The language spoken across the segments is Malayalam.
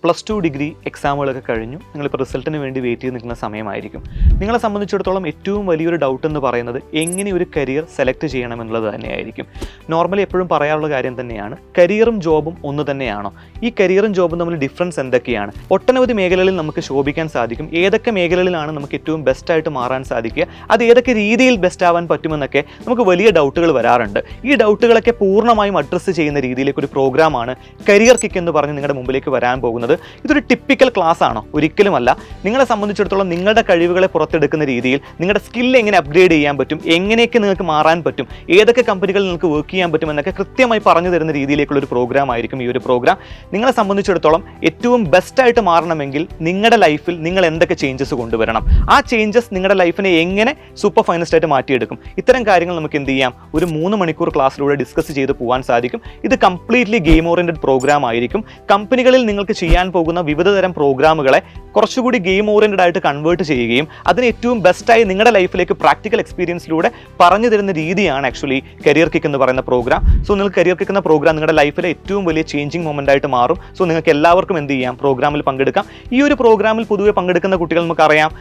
+2 ഡിഗ്രി എക്സാമുകളൊക്കെ കഴിഞ്ഞു, നിങ്ങളിപ്പോൾ റിസൾട്ടിന് വേണ്ടി വെയിറ്റ് ചെയ്ത് നിൽക്കുന്ന സമയമായിരിക്കും. നിങ്ങളെ സംബന്ധിച്ചിടത്തോളം ഏറ്റവും വലിയൊരു ഡൗട്ട് എന്ന് പറയുന്നത് എങ്ങനെ ഒരു കരിയർ സെലക്ട് ചെയ്യണമെന്നുള്ളത് തന്നെയായിരിക്കും. നോർമലി എപ്പോഴും പറയാനുള്ള കാര്യം തന്നെയാണ്, കരിയറും ജോബും ഒന്ന് തന്നെയാണോ? ഈ കരിയറും ജോബും തമ്മിൽ ഡിഫറൻസ് എന്തൊക്കെയാണ്? ഒട്ടനവധി മേഖലകളിൽ നമുക്ക് ശോഭിക്കാൻ സാധിക്കും. ഏതൊക്കെ മേഖലകളിലാണ് നമുക്ക് ഏറ്റവും ബെസ്റ്റായിട്ട് മാറാൻ സാധിക്കുക, അത് ഏതൊക്കെ രീതിയിൽ ബെസ്റ്റ് ആവാൻ പറ്റുമെന്നൊക്കെ നമുക്ക് വലിയ ഡൗട്ടുകൾ വരാറുണ്ട്. ഈ ഡൗട്ടുകളൊക്കെ പൂർണ്ണമായും അഡ്രസ്സ് ചെയ്യുന്ന രീതിയിലേക്ക് ഒരു പ്രോഗ്രാമാണ് കരിയർ കിക്ക് എന്ന് പറഞ്ഞ് നിങ്ങളുടെ മുമ്പിലേക്ക് വരാൻ പോകുന്നത്. ഇതൊരു ടിപ്പിക്കൽ ക്ലാസ് ആണോ? ഒരിക്കലുമല്ല. നിങ്ങളെ സംബന്ധിച്ചിടത്തോളം നിങ്ങളുടെ കഴിവുകളെ പുറത്തെടുക്കുന്ന രീതിയിൽ നിങ്ങളുടെ സ്കില്ല് എങ്ങനെ അപ്ഗ്രേഡ് ചെയ്യാൻ പറ്റും, എങ്ങനെയൊക്കെ നിങ്ങൾക്ക് മാറാൻ പറ്റും, ഏതൊക്കെ കമ്പനികളിൽ നിങ്ങൾക്ക് വർക്ക് ചെയ്യാൻ പറ്റും എന്നൊക്കെ കൃത്യമായി പറഞ്ഞു തരുന്ന രീതിയിലേക്കുള്ള ഒരു പ്രോഗ്രാം ആയിരിക്കും ഈ ഒരു പ്രോഗ്രാം. നിങ്ങളെ സംബന്ധിച്ചിടത്തോളം ഏറ്റവും ബെസ്റ്റായിട്ട് മാറണമെങ്കിൽ നിങ്ങളുടെ ലൈഫിൽ നിങ്ങൾ എന്തൊക്കെ ചേഞ്ചസ് കൊണ്ടുവരണം, ആ ചേഞ്ചസ് നിങ്ങളുടെ ലൈഫിനെ എങ്ങനെ സൂപ്പർ ഫൈനസ്റ്റ് ആയിട്ട് മാറ്റിയെടുക്കും, ഇത്തരം കാര്യങ്ങൾ നമുക്ക് എന്ത് ചെയ്യാം, ഒരു 3 മണിക്കൂർ ക്ലാസ്സിലൂടെ ഡിസ്കസ് ചെയ്ത് പോകാൻ സാധിക്കും. ഇത് കംപ്ലീറ്റ്ലി ഗെയിം ഓറിയന്റഡ് പ്രോഗ്രാം ആയിരിക്കും. കമ്പനികളിൽ നിങ്ങൾക്ക് ചെയ്യാൻ പോകുന്ന വിവിധ തരം പ്രോഗ്രാമുകളെ കുറച്ചുകൂടി ഗെയിം ഓറിയന്റഡ് ആയിട്ട് കൺവേർട്ട് ചെയ്യുകയും അതിന് ഏറ്റവും ബെസ്റ്റായി നിങ്ങളുടെ ലൈഫിലേക്ക് പ്രാക്ടിക്കൽ എക്സ്പീരിയൻസിലൂടെ പറഞ്ഞു തരുന്ന രീതിയാണ് ആക്ച്വലി കരിയർ കിക്ക് എന്ന് പറയുന്ന പ്രോഗ്രാം. സോ നിങ്ങൾക്ക് കരിയർ കിക്ക് എന്ന പ്രോഗ്രാം നിങ്ങളുടെ ലൈഫിലെ ഏറ്റവും വലിയ ചേഞ്ചിങ് മൊമെന്റ് ആയിട്ട് മാറും. സോ നിങ്ങൾക്ക് എല്ലാവർക്കും എന്ത് ചെയ്യാം, പ്രോഗ്രാമിൽ പങ്കെടുക്കാം. ഈ ഒരു പ്രോഗ്രാമിൽ പൊതുവെ പങ്കെടുക്കുന്ന കുട്ടികൾ നമുക്കറിയാം,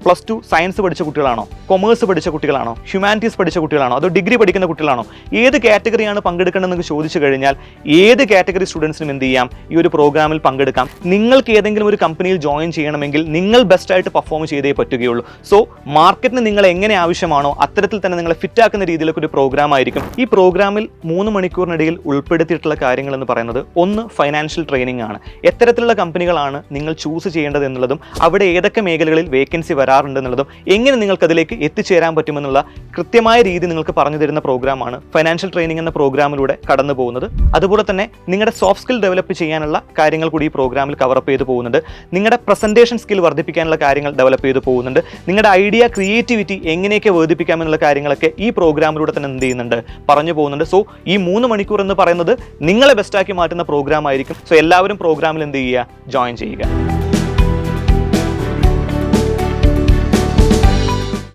+2 സയൻസ് പഠിച്ച കുട്ടികളാണോ, കൊമേഴ്സ് പഠിച്ച കുട്ടികളാണോ, ഹ്യൂമാനിറ്റീസ് പഠിച്ച കുട്ടികളാണോ, അതോ ഡിഗ്രി പഠിക്കുന്ന കുട്ടികളാണോ, ഏത് കാറ്റഗറിയാണ് പങ്കെടുക്കേണ്ടതെന്ന് ചോദിച്ചു കഴിഞ്ഞാൽ ഏത് കാറ്റഗറി സ്റ്റുഡൻസിനും എന്ത് ചെയ്യാം, ഈ ഒരു പ്രോഗ്രാമിൽ പങ്കെടുക്കാം. നിങ്ങൾക്ക് ഏതെങ്കിലും ഒരു കമ്പനിയിൽ ജോയിൻ ചെയ്യണമെങ്കിൽ നിങ്ങൾ ബെസ്റ്റായിട്ട് പെർഫോം ചെയ്തേ പറ്റുകയുള്ളൂ. സോ മാർക്കറ്റിന് നിങ്ങൾ എങ്ങനെ ആവശ്യമാണോ അത്തരത്തിൽ തന്നെ നിങ്ങളെ ഫിറ്റാക്കുന്ന രീതിയിലൊക്കെ ഒരു പ്രോഗ്രാം ആയിരിക്കും. ഈ പ്രോഗ്രാമിൽ 3 മണിക്കൂറിനിടയിൽ ഉൾപ്പെടുത്തിയിട്ടുള്ള കാര്യങ്ങൾ എന്ന് പറയുന്നത്, ഒന്ന് ഫൈനാൻഷ്യൽ ട്രെയിനിങ് ആണ്. എത്തരത്തിലുള്ള കമ്പനികളാണ് നിങ്ങൾ ചൂസ് ചെയ്യേണ്ടത് എന്നുള്ളതും അവിടെ ഏതൊക്കെ മേഖലകളിൽ വേക്കൻസി വരാറുണ്ടെന്നുള്ളതും എങ്ങനെ നിങ്ങൾക്ക് അതിലേക്ക് എത്തിച്ചേരാൻ പറ്റുമെന്നുള്ള കൃത്യമായ രീതി നിങ്ങൾക്ക് പറഞ്ഞു തരുന്ന പ്രോഗ്രാമാണ് ഫൈനാൻഷ്യൽ ട്രെയിനിങ് എന്ന പ്രോഗ്രാമിലൂടെ കടന്നു പോകുന്നത്. അതുപോലെ തന്നെ നിങ്ങളുടെ സോഫ്റ്റ് സ്കിൽ ഡെവലപ്പ് ചെയ്യാനുള്ള കാര്യങ്ങൾ കൂടി ഈ പ്രോഗ്രാമിൽ കവറപ്പ് ചെയ്ത് പോകുന്നുണ്ട്. നിങ്ങളുടെ പ്രസന്റേഷൻ സ്കിൽ വർദ്ധിപ്പിക്കാനുള്ള കാര്യങ്ങൾ ഡെവലപ്പ് ചെയ്ത് പോകുന്നുണ്ട്. നിങ്ങളുടെ ഐഡിയ ക്രിയേറ്റിവിറ്റി എങ്ങനെയൊക്കെ വർദ്ധിപ്പിക്കാമെന്നുള്ള കാര്യങ്ങളൊക്കെ ഈ പ്രോഗ്രാമിലൂടെ തന്നെ എന്ത് ചെയ്യുന്നുണ്ട്, പറഞ്ഞു പോകുന്നുണ്ട്. സോ ഈ 3 മണിക്കൂർ എന്ന് പറയുന്നത് നിങ്ങളെ ബെസ്റ്റാക്കി മാറ്റുന്ന പ്രോഗ്രാം ആയിരിക്കും. സോ എല്ലാവരും പ്രോഗ്രാമിൽ എന്ത് ചെയ്യുക, ജോയിൻ ചെയ്യുക.